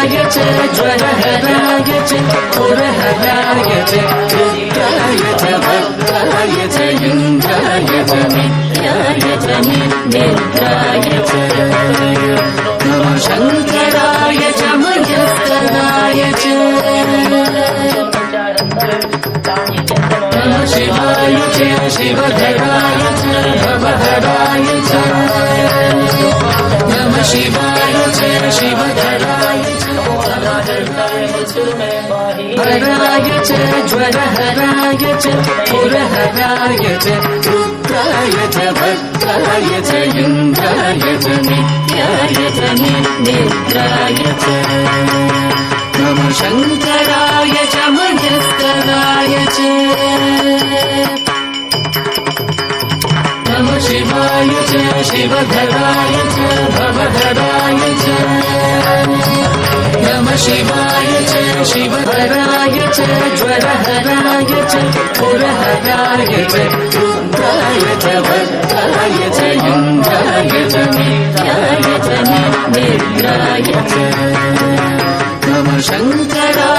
शङ्कराय च ज्वरहराय च पुरहराय च रुद्राय च भद्राय च इन्द्राय च नित्याय च निद्राय च नमः शङ्कराय च मयस्कराय च नमः शिवाय च शिवधराय च भवहराय च नमः शिवाय च शिवधराय च हराय च ज्वरहराय च पुरहराय च रुद्राय च भद्राय च इन्द्राय च नित्याय च निद्राय च नमः शङ्कराय च मयस्कराय च नमः शिवाय च शिवधराय च भवधराय च नमः शिवाय च शिवधराय च ज्वरहराय च पुरहराय च रुद्राय च भद्राय च इन्द्राय च नित्याय च निद्राय च नमः शङ्कराय